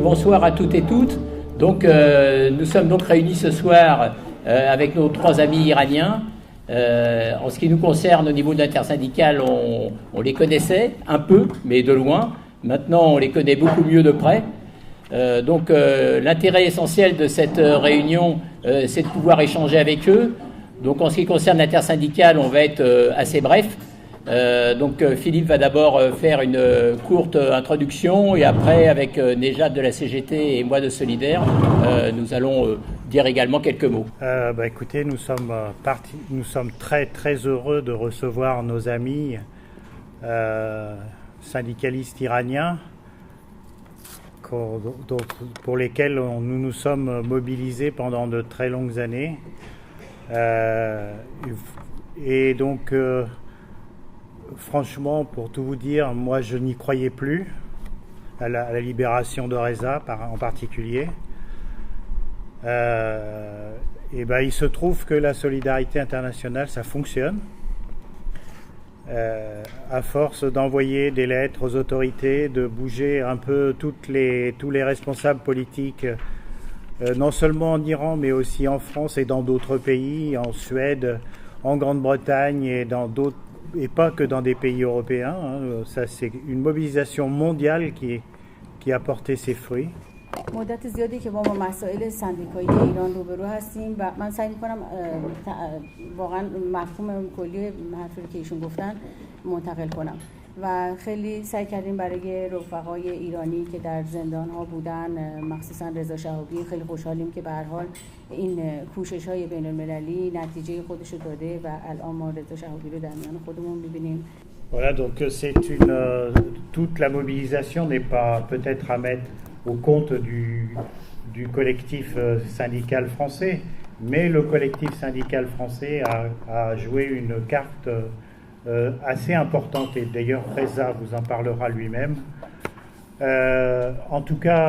bonsoir à toutes et toutes. Donc, nous sommes donc réunis ce soir avec nos trois amis iraniens. En ce qui nous concerne, au niveau de l'intersyndicale, on les connaissait un peu, mais de loin. Maintenant, on les connaît beaucoup mieux de près. Donc, l'intérêt essentiel de cette réunion, c'est de pouvoir échanger avec eux. Donc, en ce qui concerne l'intersyndicale, on va être assez bref. Donc Philippe va d'abord faire une courte introduction et après avec Nejat de la CGT et moi de Solidaire, nous allons dire également quelques mots. Écoutez, nous sommes très très heureux de recevoir nos amis syndicalistes iraniens pour lesquels nous nous sommes mobilisés pendant de très longues années. Et donc franchement, pour tout vous dire, moi je n'y croyais plus à la libération de Reza en particulier. Il se trouve que la solidarité internationale, ça fonctionne. À force d'envoyer des lettres aux autorités, de bouger un peu tous les responsables politiques, non seulement en Iran, mais aussi en France et dans d'autres pays, en Suède, en Grande-Bretagne et dans d'autres, et pas que dans des pays européens. Ça, c'est une mobilisation mondiale qui a porté ses fruits. مدت زیادی که با مسائل سندیکایی ایران روبرو هستیم و من سعی می‌کنم واقعا مفهوم کلی حرفی که ایشون گفتن منتقل کنم و خیلی سعی کردیم برای رفقای ایرانی که در زندان‌ها بودن، مخصوصا رضا شهابی، خیلی خوشحالیم که به هر حال این کوشش‌های بین‌المللی نتیجه خودش رو داده و الان ما رضا شهابی رو در میان خودمون می‌بینیم. Voilà, donc toute la mobilisation n'est pas peut-être à mettre au compte du collectif syndical français, mais le collectif syndical français a joué une carte assez importante, et d'ailleurs Reza vous en parlera lui-même. En tout cas,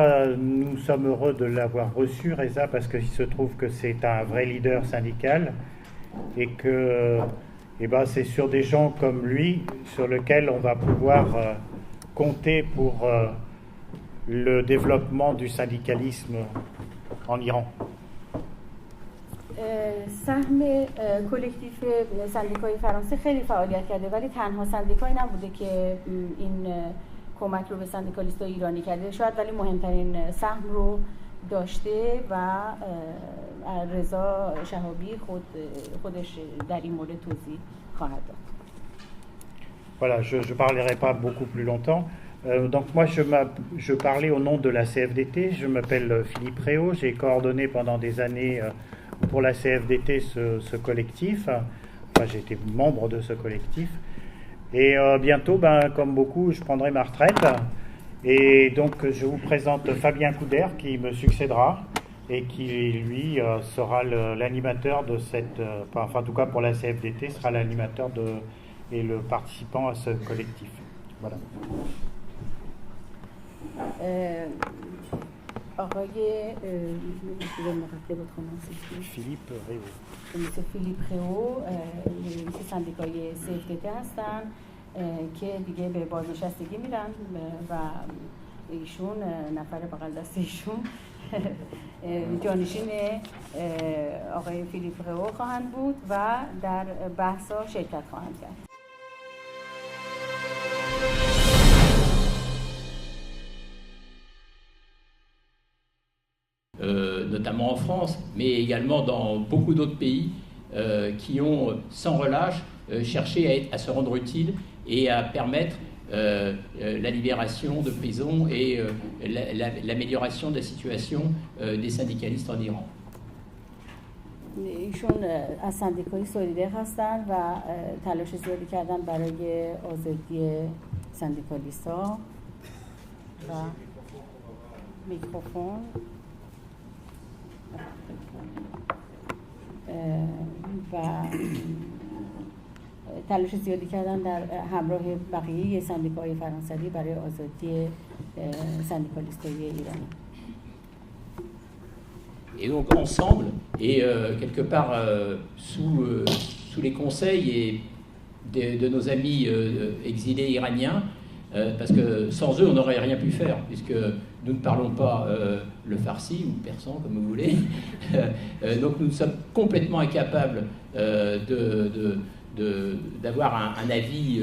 nous sommes heureux de l'avoir reçu, Reza, parce qu'il se trouve que c'est un vrai leader syndical et que c'est sur des gens comme lui sur lesquels on va pouvoir compter pour le développement du syndicalisme en Iran. سهم کلکتیو سندیکای فرانسه خیلی فعالیت کرده ولی تنها سندیکایی نبوده که این کمک رو به سندیکالیست‌های ایرانی کرده، شاید ولی مهمترین سهم رو داشته و رضا شهابی خودش در این مورد توضیح خواهد داد. Voilà, je ne parlerai pas beaucoup plus longtemps. Donc moi je parlais au nom de la CFDT, je m'appelle Philippe Réau, j'ai coordonné pendant des années pour la CFDT ce collectif, j'ai été membre de ce collectif et bientôt comme beaucoup je prendrai ma retraite et donc je vous présente Fabien Couder qui me succédera et qui lui sera l'animateur de cette, en tout cas pour la CFDT sera l'animateur et le participant à ce collectif. Voilà. فیلیپ ریو رئیس سندیکای CFDT هستن که دیگه به بازنشستگی میرن و ایشون نفر بغل دست ایشون جانشین آقای فیلیپ ریو خواهند بود و در بحث‌ها شرکت خواهند کرد. Notamment en France, mais également dans beaucoup d'autres pays qui ont, sans relâche, cherché à se rendre utiles et à permettre la libération de prisons et l'amélioration de la situation des syndicalistes en Iran. ایشون از سندیکای سولیدر هستن و تلاش زیادی کردن برای آزادی سندیکالیست‌ها و میکروفون و تلاش زیادی کردن در همراه بقیه سندیکاهای فرانسوی برای آزادی سندیکالیست‌های ایرانی. Et donc ensemble, et quelque part sous les conseils de nos amis exilés iraniens, parce que sans eux on n'aurait rien pu faire, puisque nous ne parlons pas le farsi ou le persan, comme vous voulez. Donc nous sommes complètement incapables d'avoir un avis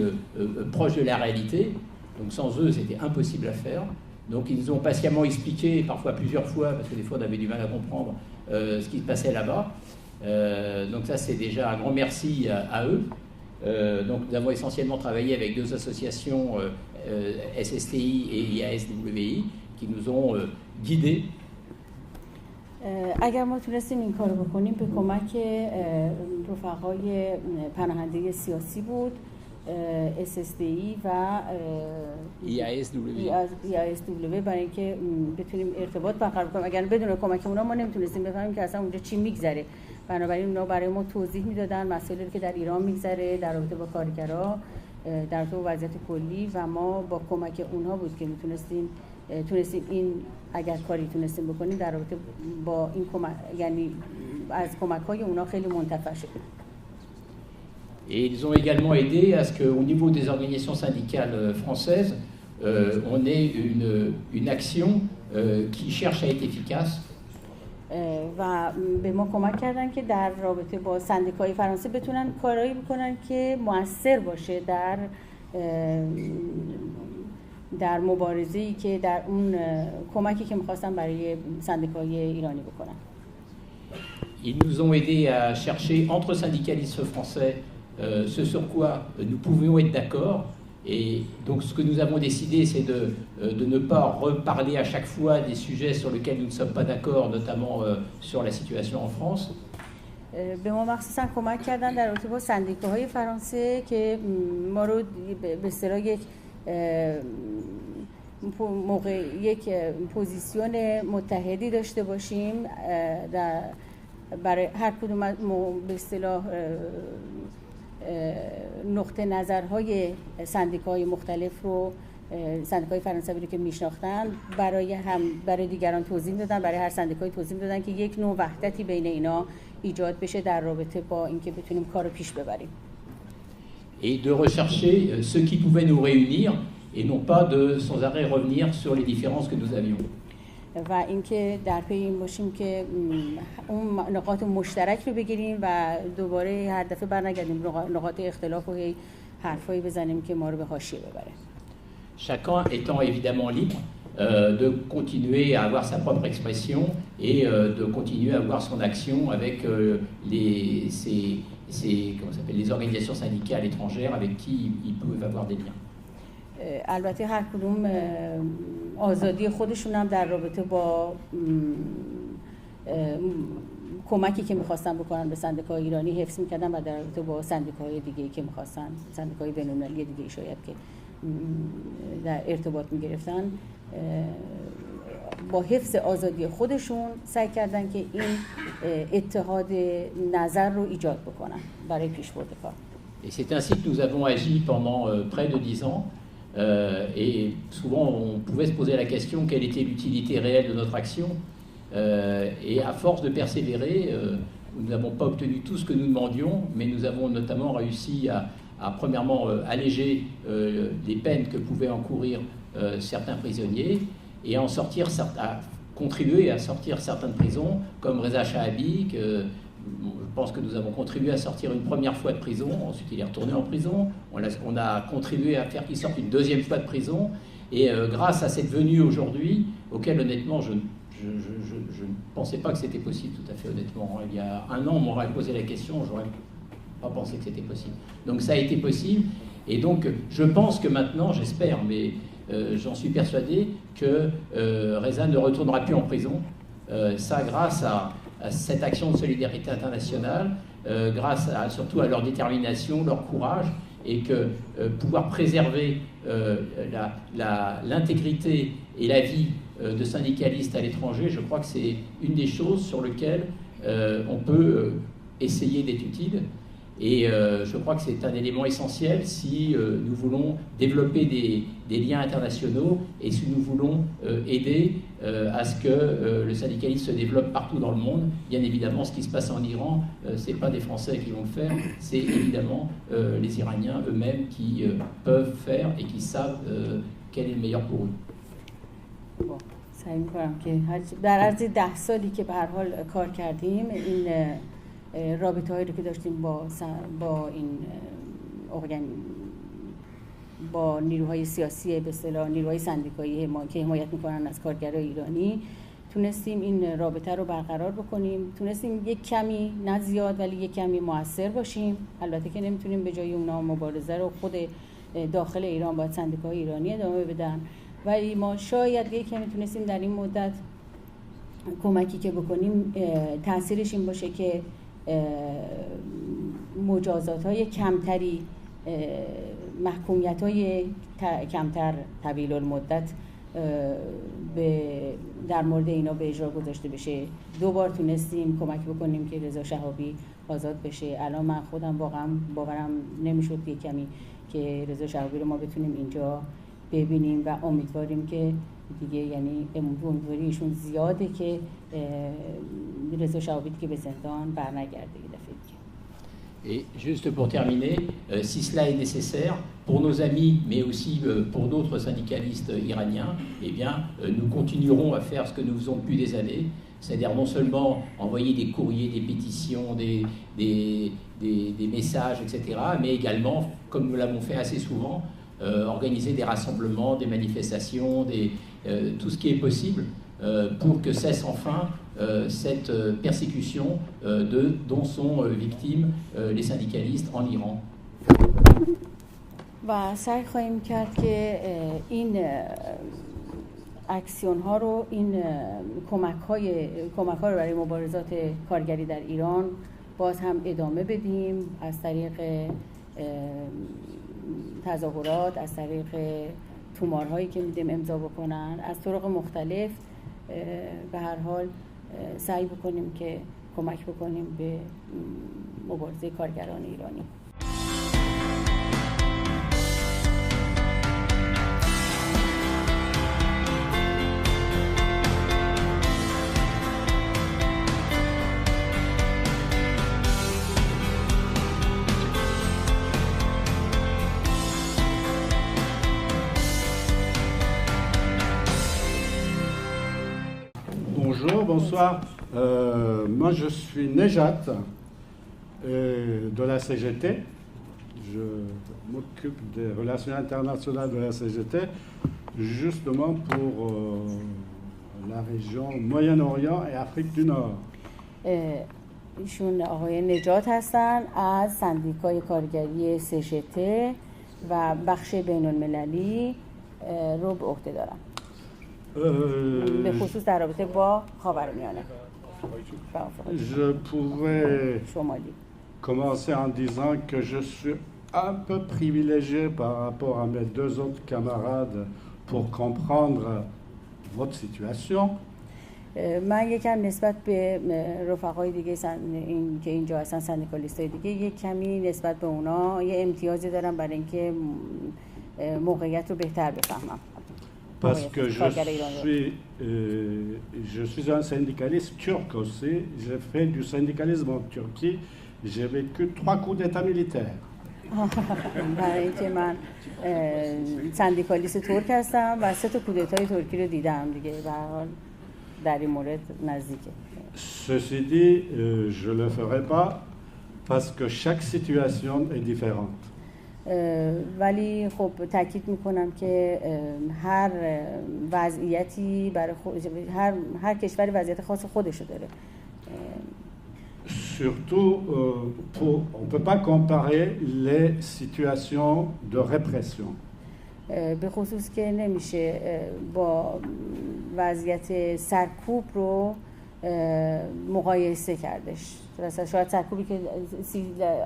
proche de la réalité. Donc sans eux, c'était impossible à faire. Donc ils nous ont patiemment expliqué, parfois plusieurs fois, parce que des fois on avait du mal à comprendre ce qui se passait là-bas. Donc ça, c'est déjà un grand merci à eux. Donc nous avons essentiellement travaillé avec deux associations, SSTI et IASWI, qui nous ont guidés. اگر ما تونستیم این کارو بکنیم به کمک رفقای پناهنده سیاسی بود SSDI و IASW برای اینکه بتونیم ارتباط برقرار کنیم. اگر بدون کمک اونا ما نمیتونستیم بفهمیم که اصلا اونجا چی میگذره. بنابراین اونا برای ما توضیح میدادن مسائلی که در ایران میگذره در رابطه با کارگرها، در رابطه با وضعیت کلی و ما با کمک اونها بود که تونستیم این اگر کاری تونستیم بکنیم در رابطه با این کمک، یعنی از کمک‌های اونا خیلی منتفع شدیم. Et ils ont également aidé à ce qu'au niveau des organisations syndicales françaises, on ait une action qui cherche à être efficace. و به ما کمک کردن که در رابطه با سندیکای فرانسه بتونن کارایی بکنن که مؤثر باشه در مبارزه‌ای که در اون کمکی که می‌خواستن برای سندیکای ایرانی بکنن. Ils nous ont aidés à chercher entre syndicalistes français ce sur quoi nous pouvions être d'accord. Et donc ce que nous avons décidé, c'est de ne pas reparler à chaque fois des sujets sur lesquels nous ne sommes pas d'accord, notamment sur la situation en France. به ما مخصوصا کمک کردن در رابطه با سندیکاهای فرانسه که ما رو به اصطلاح یک پوزیسیون متحدی داشته باشیم برای هر کدوم به اصطلاح نقطه نظرهای سندیکاهای مختلف رو سندیکای فرانسوی که میشناختن برای دیگران توضیح دادن، برای هر سندیکایی توضیح دادن که یک نوع وحدتی بین اینا ایجاد بشه در رابطه با اینکه بتونیم کارو پیش ببریم. Et de rechercher ce qui pouvait nous réunir et non pas de sans arrêt revenir sur les différences que nous avions. و اینکه در پی این باشیم که اون نقاط مشترک رو بگیریم و دوباره هر دفعه برنگردیم نقاط اختلاف و حرفایی بزنیم که ما رو به حاشیه ببره. Chacun étant évidemment libre de continuer à avoir sa propre expression et de continuer à avoir son action avec les organisations syndicales étrangères avec qui ils peuvent avoir des liens. البته هر کدوم آزادی خودشون هم در رابطه با کمکی که می‌خواستن بکنن به سندیکای ایرانی حفظ می‌کردن و در رابطه با سندیکای دیگه‌ای که می‌خواستن، سندیکای بین‌المللی دیگه شاید که در ارتباط می‌گرفتن، با حفظ آزادی خودشون سعی کردن که این اتحاد نظر رو ایجاد بکنن برای پیشبرد کار. Et c'est ainsi que nous avons agi pendant près de 10 ans. Et souvent, on pouvait se poser la question quelle était l'utilité réelle de notre action. Et à force de persévérer, nous n'avons pas obtenu tout ce que nous demandions, mais nous avons notamment réussi à premièrement alléger les peines que pouvaient encourir certains prisonniers et à contribuer à sortir certaines prisons, comme Reza Shahabi, je pense que nous avons contribué à sortir une première fois de prison, ensuite il est retourné en prison, on a contribué à faire qu'il sorte une deuxième fois de prison, et grâce à cette venue aujourd'hui, auquel honnêtement je ne pensais pas que c'était possible, tout à fait honnêtement. Il y a un an, on m'aurait posé la question, j'aurais pas pensé que c'était possible. Donc ça a été possible, et donc je pense que maintenant, j'espère, mais j'en suis persuadé que Reza ne retournera plus en prison, ça grâce à cette action de solidarité internationale, grâce surtout à leur détermination, leur courage, et que pouvoir préserver l'intégrité et la vie de syndicalistes à l'étranger, je crois que c'est une des choses sur lesquelles on peut essayer d'être utile. Et je crois que c'est un élément essentiel si nous voulons développer des liens internationaux et si nous voulons aider à ce que le syndicalisme se développe partout dans le monde. Bien évidemment, ce qui se passe en Iran, ce n'est pas des Français qui vont le faire, c'est évidemment les Iraniens eux-mêmes qui peuvent faire et qui savent quel est le meilleur pour eux. Bon, سعی می‌کنم که در عرض 10 سالی که به هر حال کار کردیم این رابطه‌هایی رو که داشتیم با این با نیروهای سیاسی به اصطلاح نیروهای سندیکایی ما که حمایت می‌کنن از کارگرای ایرانی تونستیم این رابطه رو برقرار بکنیم، تونستیم یک کمی نه زیاد ولی یک کمی موثر باشیم. البته که نمیتونیم به جای اونا مبارزه رو خود داخل ایران با سندیکاهای ایرانی ادامه بدن، ولی ما شاید یک کمی تونستیم در این مدت کمکی که بکنیم تاثیرش این باشه که مجازات‌های کمتری، محکومیت‌های کمتر طویل المدت در مورد اینا به اجرا گذاشته بشه. 2 بار تونستیم کمک بکنیم که رضا شهابی آزاد بشه. الان من خودم واقعا باورم نمیشد یک کمی که رضا شهابی رو ما بتونیم اینجا ببینیم و امیدواریم که دیگه یعنی امیدواری ایشون زیاده که رضا شهابی که به زندان برنگرده یه دفعه دیگه. Et juste pour terminer, si cela est nécessaire, pour nos amis, mais aussi pour d'autres syndicalistes iraniens, eh bien, nous continuerons à faire ce que nous faisons depuis des années, c'est-à-dire non seulement envoyer des courriers, des pétitions, des messages, etc., mais également, comme nous l'avons fait assez souvent, organiser des rassemblements, des manifestations, tout ce qui est possible pour que cesse enfin cette persécution dont sont victimes les syndicalistes en Iran. و سعی خواهیم کرد که این اکسیون ها رو، این کمک ها رو برای مبارزات کارگری در ایران باز هم ادامه بدیم از طریق تظاهرات، از طریق تومارهایی که میدیم امضا بکنن، از طرق مختلف به هر حال سعی بکنیم که کمک بکنیم به مبارزه کارگران ایرانی. Bonjour, bonsoir. Moi, je suis Nejat de la CGT. Je m'occupe des relations internationales de la CGT, justement pour la région Moyen-Orient et Afrique du Nord. ایشون آقای نجات هستن از سندیکای کارگری CGT و بخش بین المللی رو به عهده دارن. به خصوص در رابطه با خاورمیانه. Je pourrais commencer en disant que je suis un peu privilégié par rapport à mes 2 autres camarades pour comprendre votre situation. من یکم نسبت به رفقای دیگه این که اینجا هستن سندیکالیستای دیگه یک کمی نسبت به اونا یه امتیازی دارم برای اینکه موقعیت رو بهتر بفهمم. Parce que je suis un syndicaliste turc aussi. J'ai fait du syndicalisme en Turquie. J'ai vécu 3 coups d'état militaires. برای اینکه من سندیکالیست ترک هستم و 3 تا کودتای ترکی رو دیدم دیگه به هر حال در این مورد نزدیکه. Ceci dit, je le ferai pas parce que chaque situation est différente. ولی خب تاکید میکنم که هر وضعیتی برای هر کشوری وضعیت خاص خودشو داره. Surtout, on ne peut pas comparer les situations de répression. به خصوص که نمیشه با وضعیت سرکوب رو مقایسه کردش. مثلا شاید سرکوبی که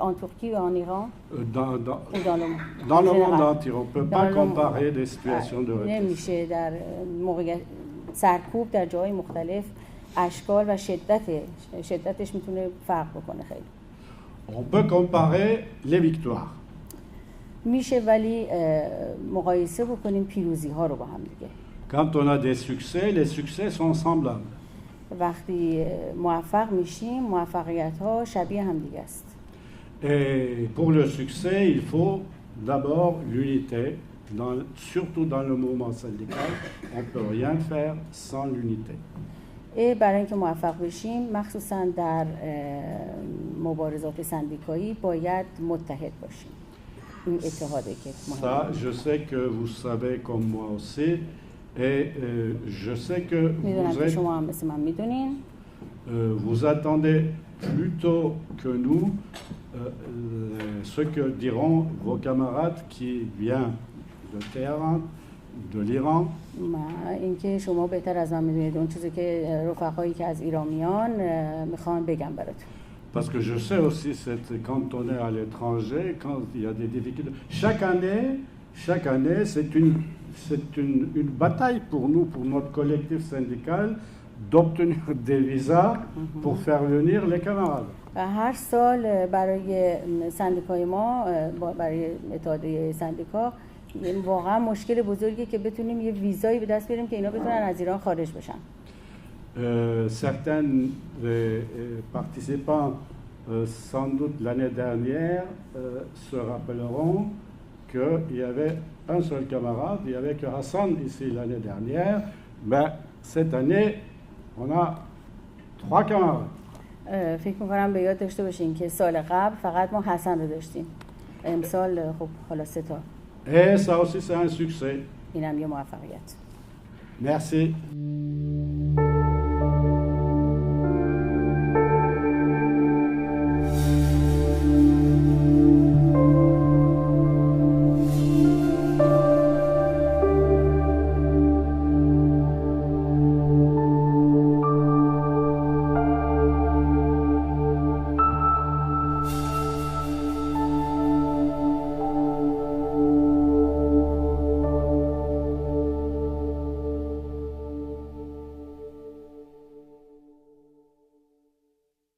en Turquie ou en Iran dans le monde entier on peut pas comparer des situations de répression. نمیشه در موقعیت سرکوب در جای مختلف اشکال و شدتش میتونه فرق بکنه خیلی. On peut comparer les victoires. میشه ولی مقایسه بکنیم پیروزی ها رو با هم دیگه. Quand on a des succès, les succès sont semblables. وقتی موفق میشیم موفقیت ها شبیه هم دیگه است. Et pour le succès, il faut d'abord l'unité, surtout dans le mouvement syndical, on ne peut rien faire sans l'unité. برای اینکه موفق بشیم مخصوصا در مبارزات سندیکایی باید متحد باشیم. این اتحاده که Ça, je sais que vous savez comme moi aussi et je sais que شما هم مثل من میدونین. Vous attendez plutôt que nous ce que diront vos camarades qui viennent de Téhéran, de l'Iran. اینکه شما بهتر از من میدونید اون چیزی که رفقایی که از ایران میان میخوان بگم براتون. Parce que je sais aussi quand on est à l'étranger, quand il y a des difficultés. Chaque année, c'est une bataille pour nous, pour notre collectif syndical, d'obtenir des visas pour faire venir les camarades. هر سال برای سندیکای ما، برای اتحادیه سندیکا، واقعا مشکل بزرگی که بتونیم یه ویزایی به دست بیاریم که اینا بتونن از ایران خارج بشن. Certains participants, sans doute l'année dernière, se rappelleront qu'il y avait un seul camarade, il n'y avait que Hassan ici l'année dernière. Ben, cette année, on a 3 camarades. فکر می‌کنم به یاد داشته باشین که سال قبل فقط ما حسن رو داشتیم. امسال خب حالا 3 تا. Et ça aussi c'est un succès. اینم یه موفقیت. Merci.